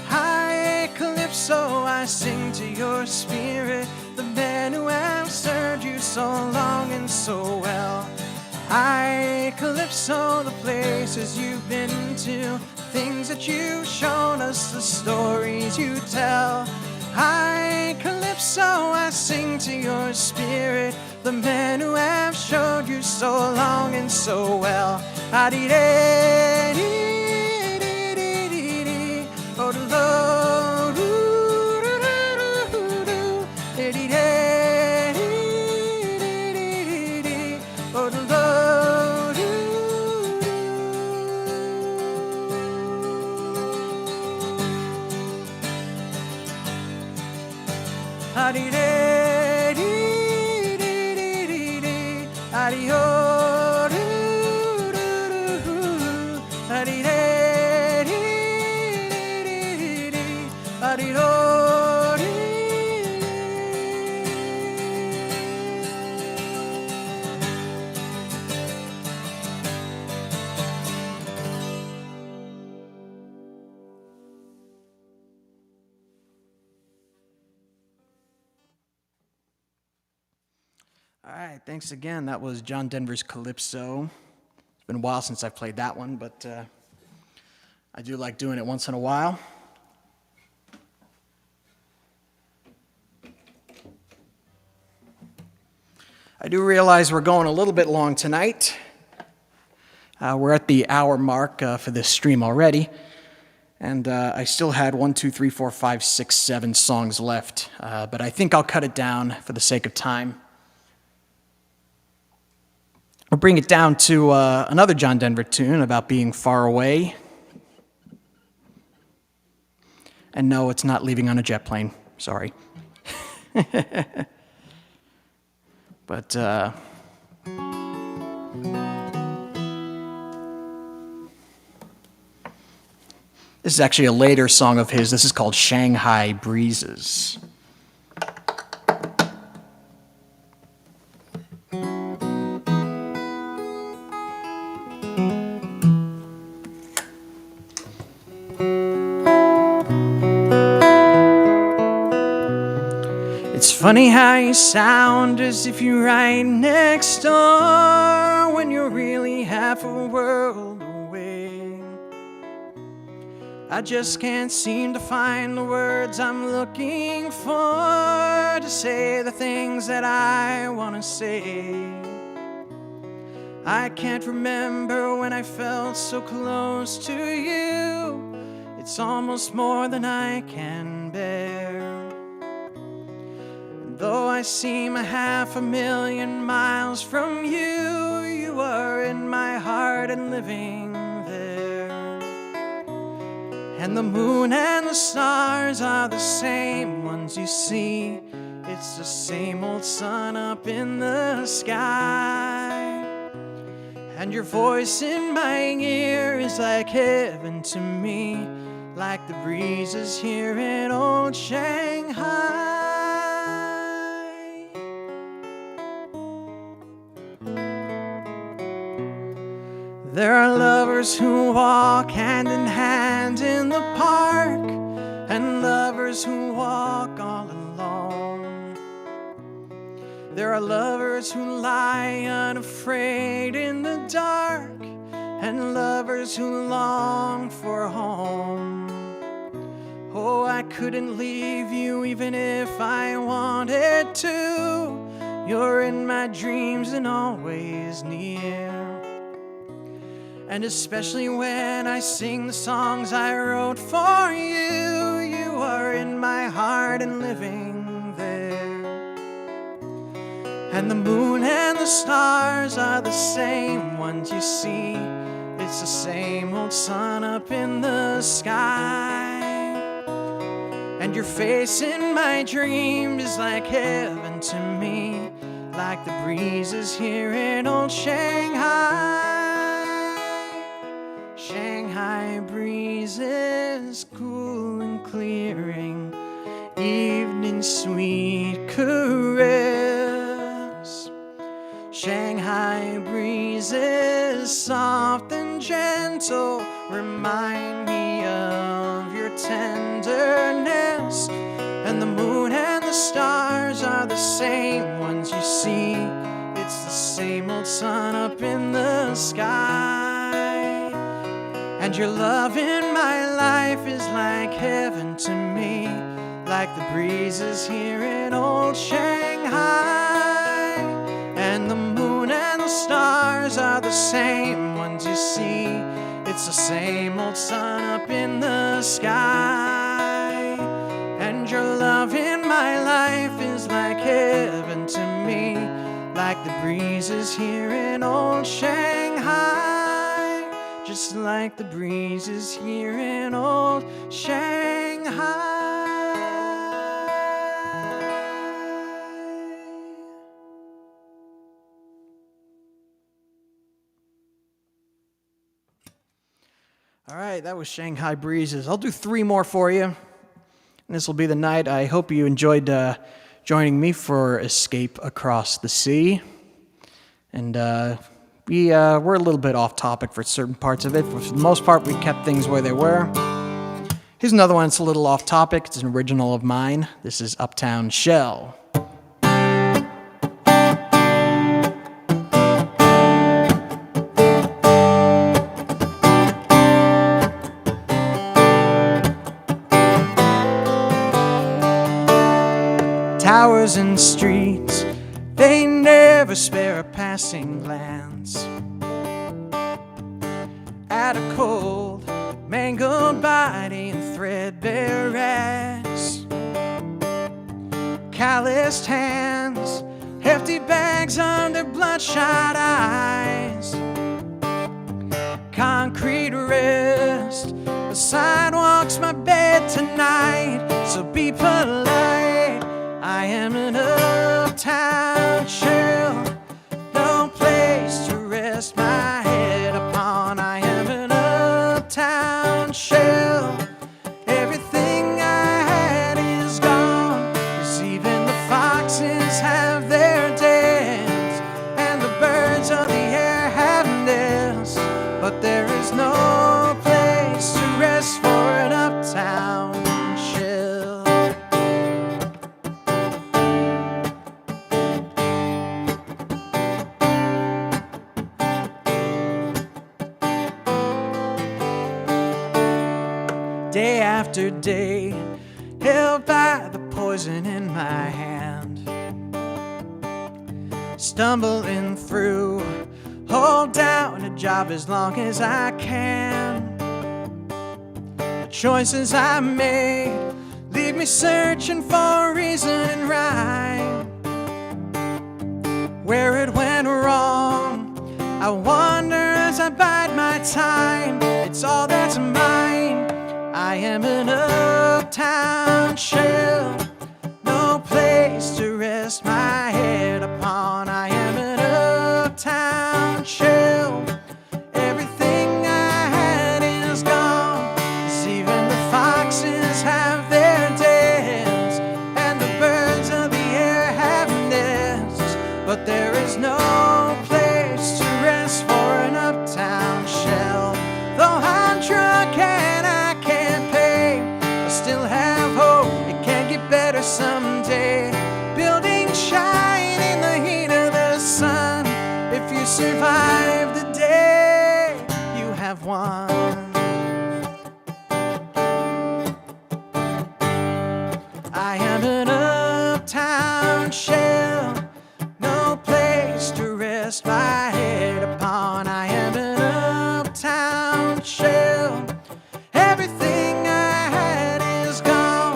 Hi, Calypso, I sing to your spirit, the men who have served you so long and so well. Hi, Calypso, the places you've been to, things that you've shown us, the stories you tell. Hi, Calypso, I sing to your spirit, the men who have showed you so long and so well. Ah-dee-dee-dee-dee-dee-dee, oh, the Lord, ooh-doo-doo-doo-doo, dee-dee-dee-dee-dee-dee, oh, the Lord, ooh-doo-doo. Ah-dee-dee-dee-dee-dee-dee, ah-dee-oh-doo-doo-doo, ah-dee-dee-dee-dee-dee, ah-dee-oh-dee. All right, thanks again. That was John Denver's Calypso. It's been a while since I've played that one, but I do like doing it once in a while. I do realize we're going a little bit long tonight. We're at the hour mark for this stream already, and I still had 1, 2, 3, 4, 5, 6, 7 songs left, but I think I'll cut it down for the sake of time. I'll bring it down to another John Denver tune about being far away. And no, it's not Leaving on a Jet Plane. Sorry. But this is actually a later song of his. This is called Shanghai Breezes. It's funny how you sound as if you're right next door when you're really half a world away. I just can't seem to find the words I'm looking for to say the things that I want to say. I can't remember when I felt so close to you. It's almost more than I can bear. Though I seem 500,000 miles from you, you are in my heart and living there. And the moon and the stars are the same ones you see. It's the same old sun up in the sky. And your voice in my ear is like heaven to me, like the breezes here in old Shanghai. There are lovers who walk hand in hand in the park, and lovers who walk all alone. There are lovers who lie unafraid in the dark, and lovers who long for home. Oh, I couldn't leave you even if I wanted to. You're in my dreams and always near. And especially when I sing the songs I wrote for you, you you are in my heart and living there. And the moon and the stars are the same ones you see. It's the same old sun up in the sky. And your face in my dream is like heaven to me, like the breezes here in old Shanghai. Shanghai breezes, cool and clearing, evening sweet caress. Shanghai breezes, soft and gentle, remind me of your tenderness. And the moon and the stars are the same ones you see. It's the same old sun up in the sky. And your love in my life is like heaven to me, like the breezes here in old Shanghai. And the moon and the stars are the same ones you see. It's the same old sun up in the sky. And your love in my life is like heaven to me, like the breezes here in old Shanghai. Just like the breezes here in old Shanghai. All right, that was Shanghai Breezes. I'll do 3 more for you. And this will be the night. I hope you enjoyed joining me for Escape Across the Sea. And we're a little bit off topic for certain parts of it. For the most part, we kept things where they were. Here's another one that's a little off topic. It's an original of mine. This is Uptown Shell. Towers and streets, they never spare a passing glance at a cold, mangled body and threadbare rags. Calloused hands, hefty bags under bloodshot eyes. Concrete rest, the sidewalk's my bed tonight, so be polite. I am an uptown shell, no place to rest my head upon. I am an uptown shell, everything I had is gone, 'cause even the foxes have their dens, and the birds of the air have nests, but there is no place to rest for an uptown shell. Day after day, held by the poison in my hand, stumbling through, hold down a job as long as I can. The choices I made leave me searching for reason and rhyme. Where it went wrong, I wonder as I bide my time. It's all that's mine. I am an uptown shell, no place to rest my head upon. I am an uptown shell, everything I had is gone, 'cause even the foxes have their dens, and the birds of the air have nests, but there is no place to rest for an uptown shell. Though I'm drunk and I can't pay, I still have hope it can get better someday. Buildings shine in the heat of the sun. If you survive the day, you have won. I am an uptown shell, no place to rest my head upon. I am an uptown shell, everything I had is gone,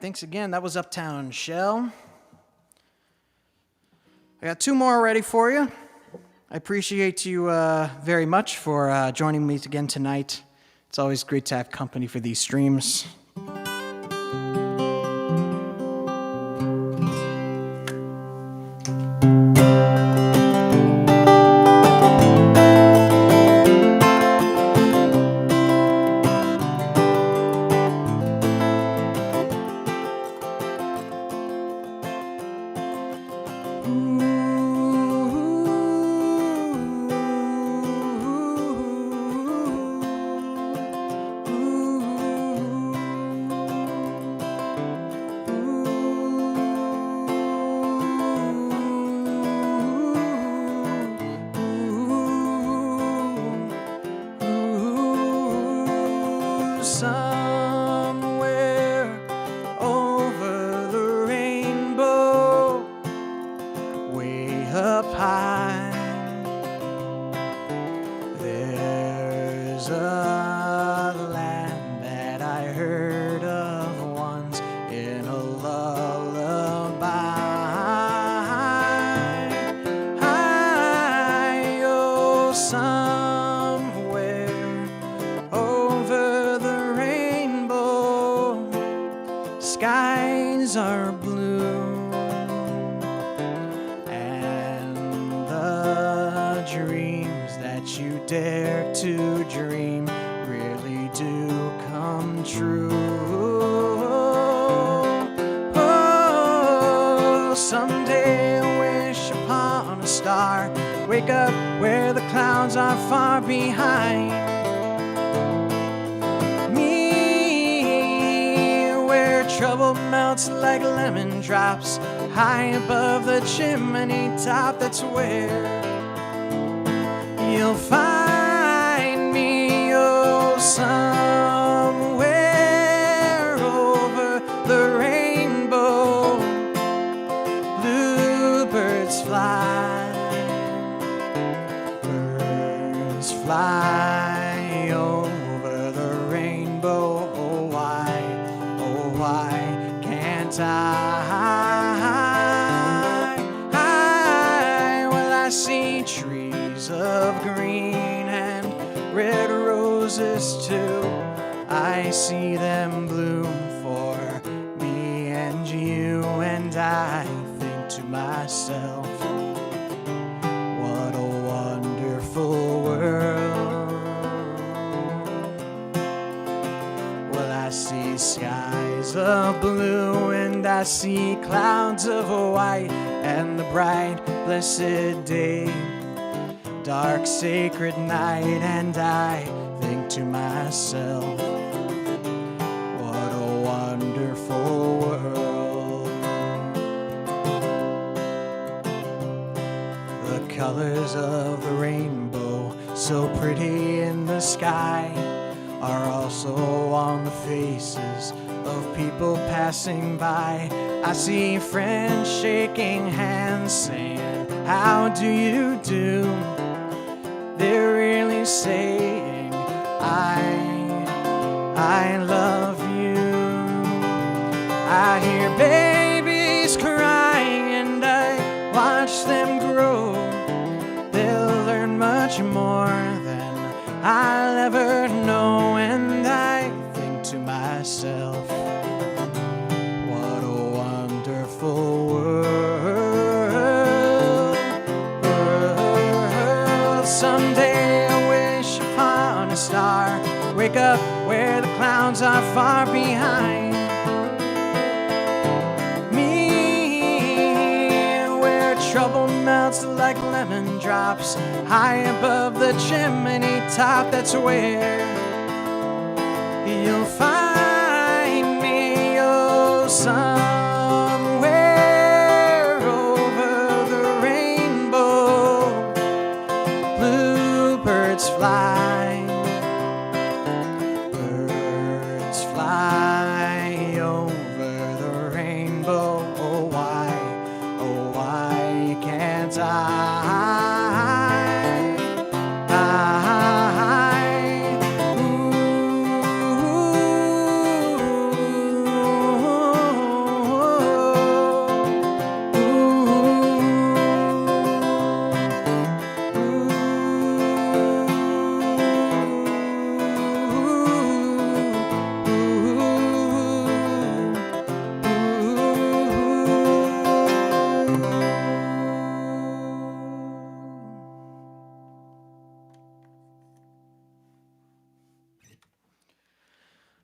thanks again. That was Uptown Shell. I got two more ready for you. I appreciate you very much for joining me again tonight. It's always great to have company for these streams. Somewhere over the rainbow, way up high, there's a land that I heard of once in a lullaby. Oh, somewhere over the rainbow, skies are blue, and the dreams that you dare to dream really do come true. Oh, someday I wish upon a star, wake up where the clouds are far behind me, where trouble melts like lemon drops high above the chimney top. That's where you'll find me. Oh, somewhere over the rainbow, bluebirds fly, birds fly over the rainbow. Oh, why can't I? Well, I see trees of green and red roses too. I see them bloom for me and you, and I think to myself, what a wonderful world. Well, I see skies of blue, and I see clouds of white, and the bright, blessed day, dark, sacred night, and I think to myself, what a wonderful world. The colors of the rainbow, so pretty in the sky, are also on the faces of people passing by. I see friends shaking hands, saying, how do you do? They're really saying, I love you. I hear babies crying and I watch them grow. They'll learn much more than I'll ever know, and I think to myself, what a wonderful world. Someday I wish upon a star, wake up where the clouds are far behind me, where trouble melts like lemon drops high above the chimney top. That's where you'll find me. Oh, somewhere over the rainbow, bluebirds fly, birds fly over the rainbow. Oh, why can't I? Ooh,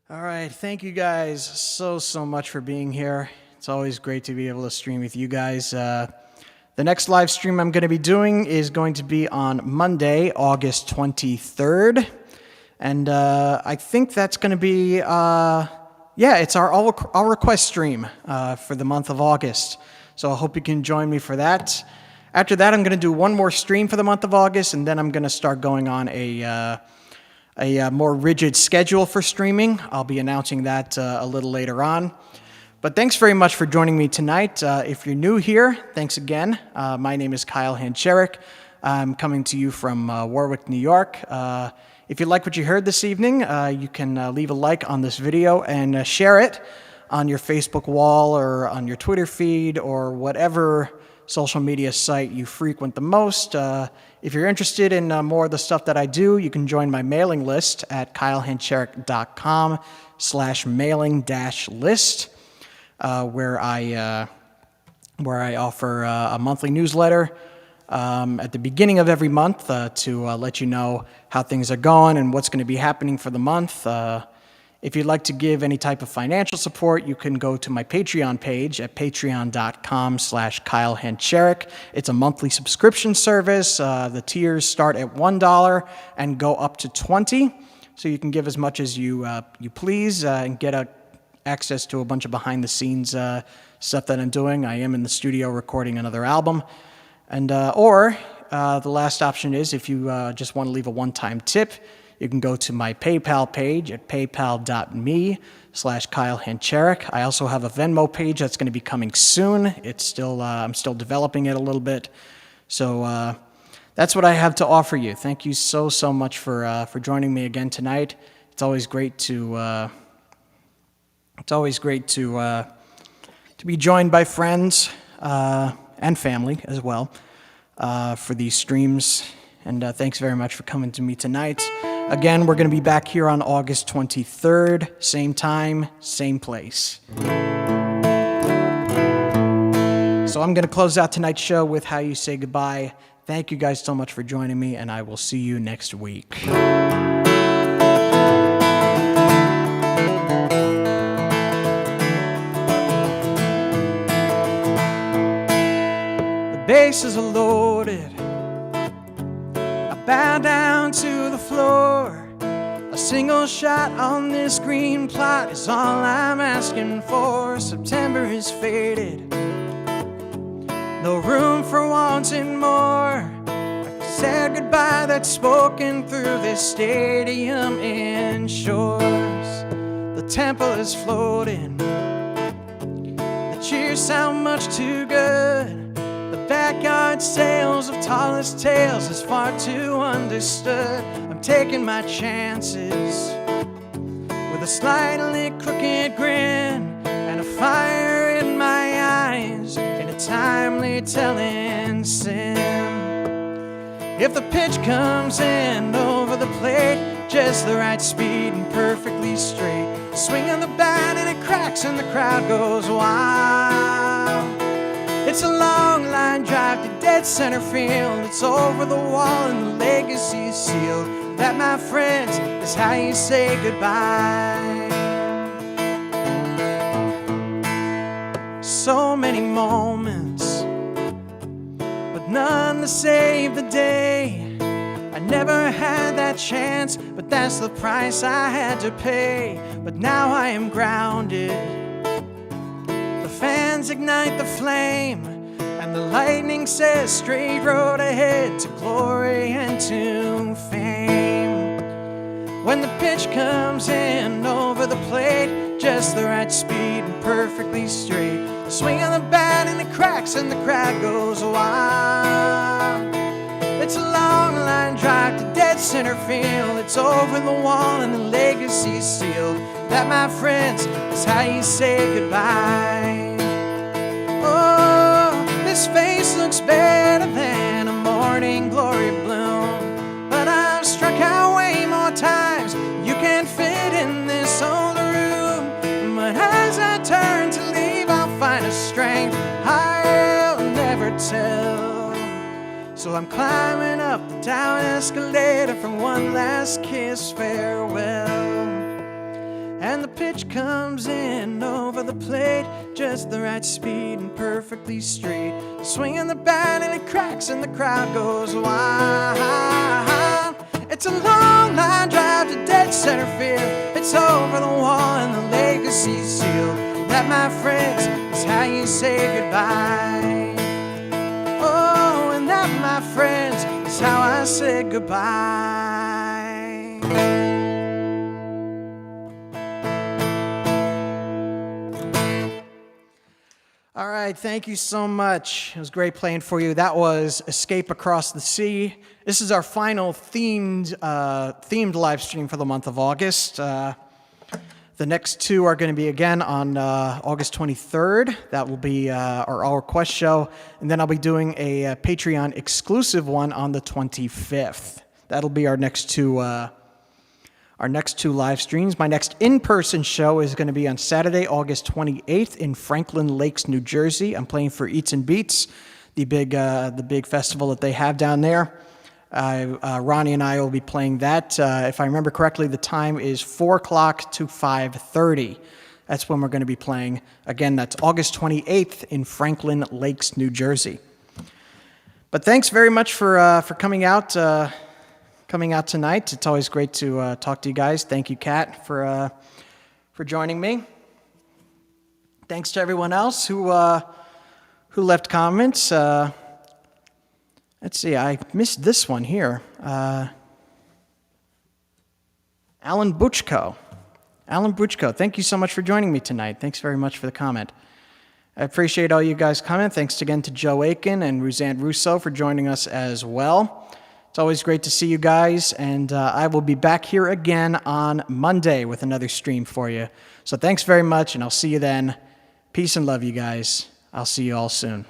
All right, thank you guys so much for being here. It's always great to be able to stream with you guys. The next live stream I'm going to be doing is going to be on Monday, August 23rd. And I think that's going to be, it's our all request stream for the month of August. So I hope you can join me for that. After that, I'm going to do one more stream for the month of August, and then I'm going to start going on a more rigid schedule for streaming. I'll be announcing that a little later on. But thanks very much for joining me tonight. If you're new here, thanks again. My name is Kyle Hancherik. I'm coming to you from Warwick, New York. If you like what you heard this evening, you can leave a like on this video and share it on your Facebook wall or on your Twitter feed or whatever social media site you frequent the most. If you're interested in more of the stuff that I do, you can join my mailing list at kylehancherik.com/mailing-list, where I offer a monthly newsletter at the beginning of every month to let you know how things are going and what's going to be happening for the month. If you'd like to give any type of financial support, you can go to my Patreon page at patreon.com/kylehancherik. It's a monthly subscription service. The tiers start at $1 and go up to $20. So you can give as much as you please and get access to a bunch of behind-the-scenes stuff that I'm doing. I am in the studio recording another album. And the last option is if you just want to leave a one-time tip, you can go to my PayPal page at paypal.me/kylehancherik. I also have a Venmo page that's going to be coming soon. It's still I'm still developing it a little bit. So that's what I have to offer you. Thank you so much for joining me again tonight. It's always great to be joined by friends and family as well for these streams. And thanks very much for coming to me tonight. Again, we're going to be back here on August 23rd, same time, same place. So I'm going to close out tonight's show with How You Say Goodbye. Thank you guys so much for joining me, and I will see you next week. The bases are loaded. Bow down to the floor. A single shot on this green plot is all I'm asking for. September is faded, no room for wanting more. I said goodbye that's spoken through this stadium in shores. The temple is floating, the cheers sound much too good. Backyard sales of tallest tales is far too understood. I'm taking my chances with a slightly crooked grin and a fire in my eyes in a timely telling sim. If the pitch comes in over the plate, just the right speed and perfectly straight, swinging the bat and it cracks and the crowd goes wild. It's a long line drive to dead center field. It's over the wall and the legacy's sealed. That, my friends, is how you say goodbye. So many moments, but none to save the day. I never had that chance, but that's the price I had to pay. But now I am grounded. Fans ignite the flame, and the lightning says straight road ahead to glory and to fame. When the pitch comes in over the plate, just the right speed and perfectly straight, the swing of the bat and it cracks and the crowd goes wild. It's a long line drive to dead center field. It's over the wall and the legacy's sealed. That, my friends, is how you say goodbye. Oh, this face looks better than a morning glory bloom, but I've struck out way more times. You can't fit in this old room. But as I turn to leave, I'll find a strength I'll never tell. So I'm climbing up the down escalator for one last kiss farewell. And when the pitch comes in over the plate, just the right speed and perfectly straight. Swinging the bat and it cracks and the crowd goes wild. It's a long line drive to dead center field. It's over the wall and the legacy's sealed. That, my friends, is how you say goodbye. Oh, and that, my friends, is how I say goodbye. All right, thank you so much. It was great playing for you. That was Escape Across the Sea. This is our final themed live stream for the month of August. The next two are going to be again on August 23rd. That will be our All Request show. And then I'll be doing a Patreon exclusive one on the 25th. That'll be our next two live streams. My next in-person show is going to be on Saturday, August 28th in Franklin Lakes, New Jersey. I'm playing for Eats and Beats, the big festival that they have down there. Ronnie and I will be playing that. If I remember correctly, the time is 4 o'clock to 5:30. That's when we're going to be playing. Again, that's August 28th in Franklin Lakes, New Jersey. But thanks very much for coming out tonight. It's always great to talk to you guys. Thank you, Kat, for joining me. Thanks to everyone else who left comments. Let's see, I missed this one here. Alan Butchko. Alan Butchko, thank you so much for joining me tonight. Thanks very much for the comment. I appreciate all you guys' comment. Thanks again to Joe Aiken and Roseanne Russo for joining us as well. It's always great to see you guys, and I will be back here again on Monday with another stream for you. So thanks very much, and I'll see you then. Peace and love, you guys. I'll see you all soon.